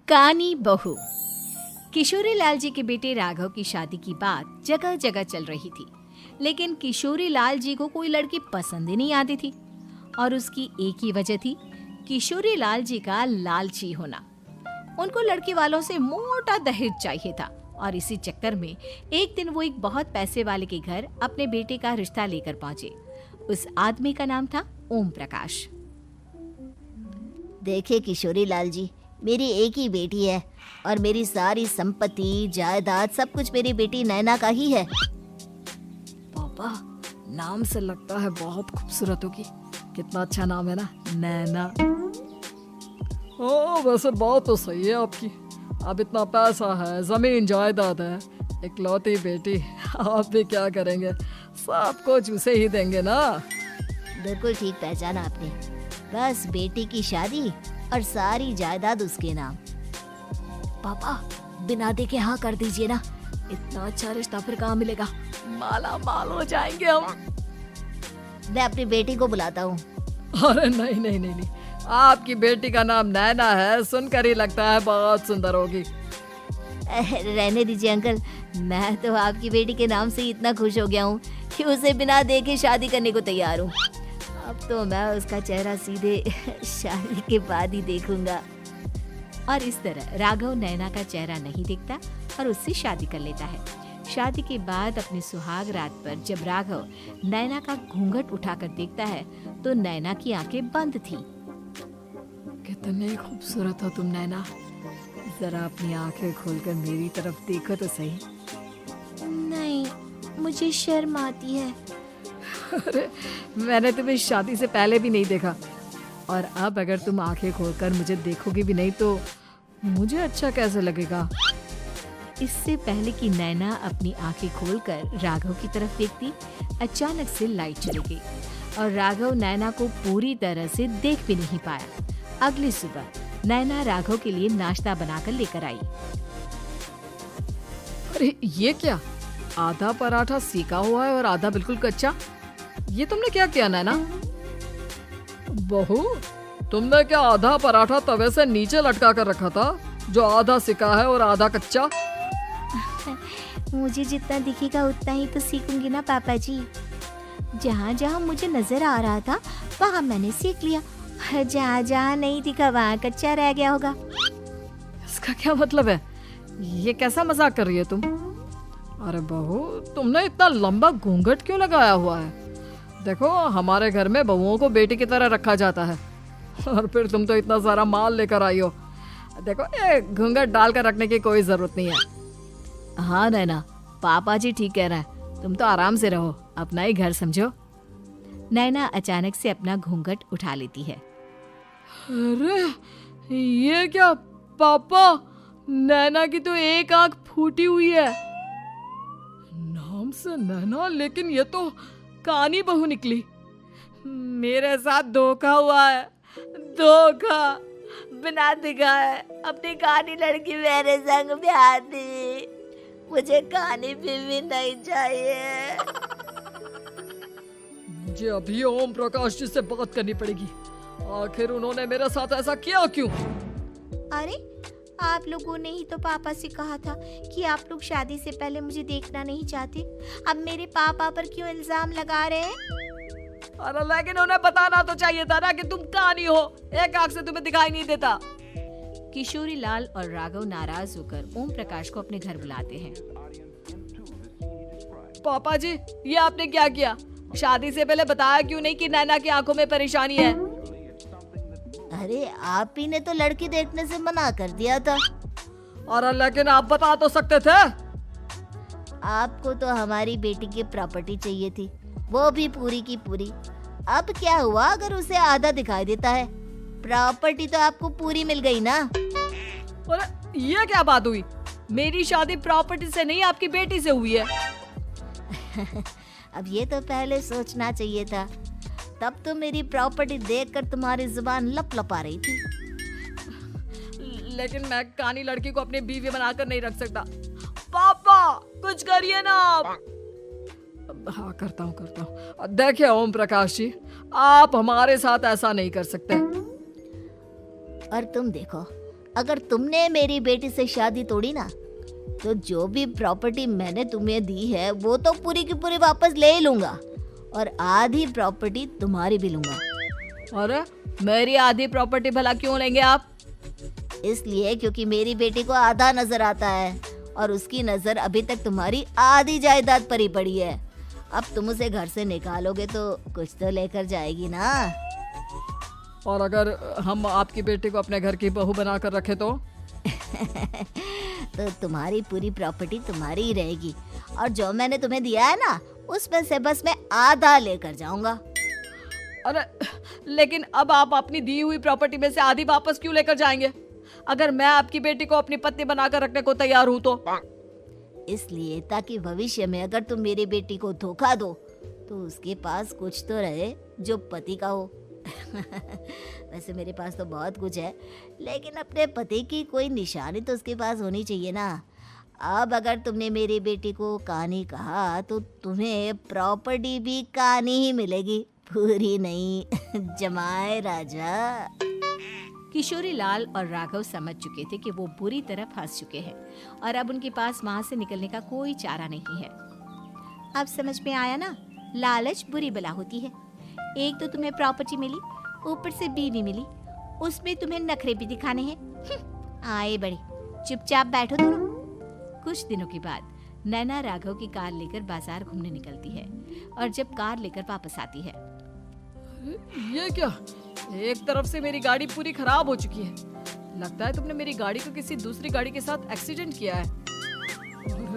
कानी बहू। किशोरी लाल जी के बेटे राघव की शादी की बात जगह जगह चल रही थी, लेकिन किशोरी लाल जी को कोई लड़की पसंद ही नहीं आती थी। और उसकी एक ही वजह थी, किशोरी लाल जी का लालची होना। उनको लड़की वालों से मोटा दहेज चाहिए था और इसी चक्कर में एक दिन वो एक बहुत पैसे वाले के घर अपने बेटे का रिश्ता लेकर पहुंचे। उस आदमी का नाम था ओम प्रकाश। देखे किशोरी लाल जी, मेरी एक ही बेटी है और मेरी सारी संपत्ति जायदाद सब कुछ मेरी बेटी नैना का ही है। पापा, नाम से लगता है बहुत खूबसूरत होगी। कितना अच्छा नाम है ना, नैना। ओ, वैसे बात तो सही है आपकी। अब इतना पैसा है, जमीन जायदाद है, इकलौती बेटी, आप भी क्या करेंगे? सब कुछ उसे ही देंगे ना। बिल्कुल ठीक पहचाना आपने। बस बेटी की शादी और सारी जायदाद उसके नाम। पापा, बिना देखे हाँ कर दीजिए ना। इतना अच्छा रिश्ता फिर कहाँ मिलेगा? माला माल हो जाएंगे हम। मैं अपनी बेटी को बुलाता हूँ। अरे नहीं नहीं नहीं नहीं, आपकी बेटी का नाम नैना है, सुनकर ही लगता है बहुत सुंदर होगी। रहने दीजिए अंकल, मैं तो आपकी बेटी के नाम से ही इतना खुश हो गया हूँ कि उसे बिना देखे शादी करने को तैयार हूँ। अब तो मैं उसका चेहरा सीधे शादी के बाद ही देखूंगा। और इस तरह राघव नैना का चेहरा नहीं देखता और उससे शादी कर लेता है। शादी के बाद अपनी सुहाग रात पर जब राघव नैना का घूंघट उठाकर देखता है तो नैना की आंखें बंद थी। कितनी खूबसूरत हो तुम नैना, जरा अपनी आंखें खोलकर मेरी तरफ देखो तो सही। नहीं, मुझे शर्म आती है। अरे, मैंने तुम्हें शादी से पहले भी नहीं देखा और अब अगर तुम आंखें खोलकर मुझे देखोगी भी नहीं तो मुझे अच्छा कैसे लगेगा? इससे पहले कि नैना अपनी आंखें खोलकर राघव की तरफ देखती, अचानक से लाइट चली गई और राघव नैना को पूरी तरह से देख भी नहीं पाया। अगली सुबह नैना राघव के लिए नाश्ता बनाकर लेकर आई। अरे ये क्या, आधा पराठा सेका हुआ है और आधा बिल्कुल कच्चा। ये तुमने क्या किया नैना? बहू, तुमने क्या आधा पराठा तवे से नीचे लटका कर रखा था जो आधा सेका है और आधा कच्चा? मुझे जितना दिखेगा उतना ही तो सीखूंगी ना पापा जी। जहाँ जहाँ मुझे नजर आ रहा था वहाँ मैंने सीख लिया, जहाँ जहाँ नहीं दिखा वहाँ कच्चा रह गया होगा। इसका क्या मतलब है? ये कैसा मजाक कर रही है तुम? अरे बहू, तुमने इतना लंबा घूंघट क्यों लगाया हुआ है? देखो, हमारे घर में बहुओं को बेटी की तरह रखा जाता है और फिर तुम तो इतना सारा माल लेकर आई हो। देखो, ये घूंघट डालकर रखने की कोई जरूरत नहीं है। हाँ नैना, पापा जी ठीक कह रहे हैं, तुम तो आराम से रहो, अपना ही घर समझो। नैना अचानक से अपना घूंघट उठा लेती है। अरे ये क्या पापा, नैना की तो एक आंख फूटी हुई है। नाम से नैना, लेकिन ये तो कानी बहू निकली। मेरे साथ धोखा हुआ है, धोखा। बिना दिखाए अपनी कानी लड़की मेरे संग ब्याह दी। मुझे कानी बीवी नहीं चाहिए। मुझे अभी ओम प्रकाश जी से बात करनी पड़ेगी। आखिर उन्होंने मेरे साथ ऐसा किया क्यों? अरे, आप लोगों ने ही तो पापा से कहा था कि आप लोग शादी से पहले मुझे देखना नहीं चाहते। अब मेरे पापा पर क्यों इल्जाम लगा रहे हैं? अरे लेकिन उन्हें बताना तो चाहिए था ना कि तुम कानी हो, एक आंख से तुम्हें दिखाई नहीं देता। किशोरी लाल और राघव नाराज होकर ओम प्रकाश को अपने घर बुलाते हैं। पापा जी, ये आपने क्या किया? शादी से पहले बताया क्यों नहीं कि नैना की आंखों में परेशानी है? अरे, आप ही ने तो लड़की देखने से मना कर दिया था। अरे लेकिन आप बता तो सकते थे। आपको तो हमारी बेटी की प्रॉपर्टी चाहिए थी, वो भी पूरी की पूरी। अब क्या हुआ अगर उसे आधा दिखाई देता है? प्रॉपर्टी तो आपको पूरी मिल गई ना। अरे ये क्या बात हुई? मेरी शादी प्रॉपर्टी से नहीं, आपकी बेटी से हुई है। अब ये तो पहले सोचना चाहिए था, तब तो मेरी प्रॉपर्टी देखकर तुम्हारी जुबान लप लपा रही थी। लेकिन मैं कानी लड़की को अपनी बीवी बनाकर नहीं रख सकता। पापा, कुछ करिए ना आप। हाँ, करता हूँ। देखिए ओम प्रकाश जी, आप हमारे साथ ऐसा नहीं कर सकते। और तुम देखो, अगर तुमने मेरी बेटी से शादी तोड़ी ना, तो जो भी प्रॉपर्टी मैंने तुम्हें दी है वो तो पूरी की पूरी वापस ले ही लूंगा, और आधी प्रॉपर्टी तुम्हारी भी लूंगा। अरे मेरी आधी प्रॉपर्टी भला क्यों लेंगे आप? इसलिए क्योंकि मेरी बेटी को आधा नजर आता है और उसकी नजर अभी तक तुम्हारी आधी जायदाद पर ही पड़ी है। अब तुम उसे घर से निकालोगे तो कुछ तो लेकर जाएगी ना। और अगर हम आपकी बेटी को अपने घर की बहू बनाकर रखे तो? तो तुम्हारी पूरी प्रॉपर्टी तुम्हारी ही रहेगी, और जो मैंने तुम्हें दिया है ना, उसमें से बस मैं आधा लेकर जाऊंगा। अरे लेकिन अब आप अपनी दी हुई प्रॉपर्टी में से आधी वापस क्यों लेकर जाएंगे? अगर मैं आपकी बेटी को अपनी पत्नी बनाकर रखने को तैयार हूँ तो? इसलिए ताकि भविष्य में अगर तुम मेरी बेटी को धोखा दो तो उसके पास कुछ तो रहे जो पति का हो। वैसे मेरे पास तो बहुत कुछ है, लेकिन अपने पति की कोई निशानी तो उसके पास होनी चाहिए ना। अब अगर तुमने मेरी बेटी को कानी कहा तो तुम्हें प्रॉपर्टी भी कानी ही मिलेगी, पूरी नहीं। जमाए राजा। किशोरी लाल और राघव समझ चुके थे कि वो बुरी तरह फंस चुके हैं और अब उनके पास वहां से निकलने का कोई चारा नहीं है। अब समझ में आया ना, लालच बुरी बला होती है। एक तो तुम्हें प्रॉपर्टी मिली, ऊपर से बीवी मिली, उसमें तुम्हें नखरे भी दिखाने हैं। आए बड़े, चुपचाप बैठो दोनों। कुछ दिनों के बाद नैना राघव की कार लेकर बाजार घूमने निकलती है और जब कार लेकर वापस आती है, ये क्या? एक तरफ से मेरी गाड़ी पूरी खराब हो चुकी है। लगता है तुमने मेरी गाड़ी को किसी दूसरी गाड़ी के साथ एक्सीडेंट किया है।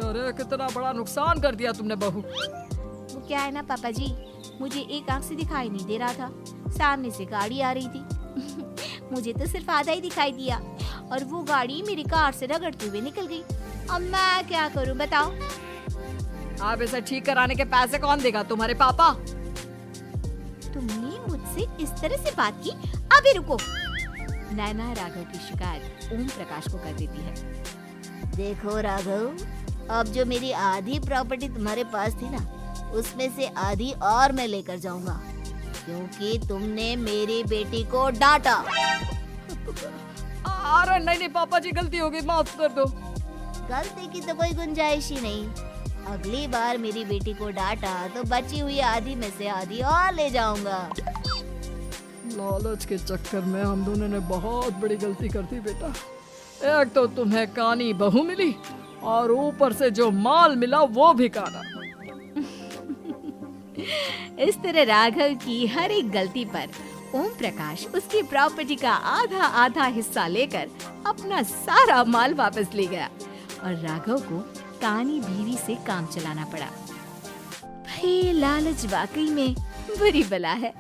अरे कितना बड़ा नुकसान कर दिया तुमने बहू। वो क्या है ना पापा जी, मुझे एक आंख से दिखाई नहीं दे रहा था, सामने से गाड़ी आ रही थी। मुझे तो सिर्फ आधा ही दिखाई दिया और वो गाड़ी मेरी कार से रगड़ते हुए निकल गई। अब मैं क्या करूं बताओ? आप इसे ठीक कराने के पैसे कौन देगा? तुम्हारे पापा? तुमने मुझसे इस तरह से बात की? अभी रुको। नैना राघव की शिकायत ओम प्रकाश को कर देती है। देखो राघव, अब जो मेरी आधी प्रॉपर्टी तुम्हारे पास थी ना, उसमें से आधी और मैं लेकर जाऊंगा, क्योंकि तुमने मेरी बेटी को डांटा। अरे नहीं पापा जी, गलती हो गई, माफ कर दो। गलती की तो कोई गुंजाइश ही नहीं। अगली बार मेरी बेटी को डांटा तो बची हुई आधी में से आधी और ले जाऊंगा। लालच के चक्कर में हम दोनों ने बहुत बड़ी गलती कर दी बेटा। एक तो तुम्हें कानी बहू मिली और ऊपर से जो माल मिला वो भी काना। इस तरह राघव की हर एक गलती पर ओम प्रकाश उसकी प्रॉपर्टी का आधा आधा हिस्सा लेकर अपना सारा माल वापस ले गया और राघव को कानी बीवी से काम चलाना पड़ा। भाई लालच वाकई में बुरी बला है।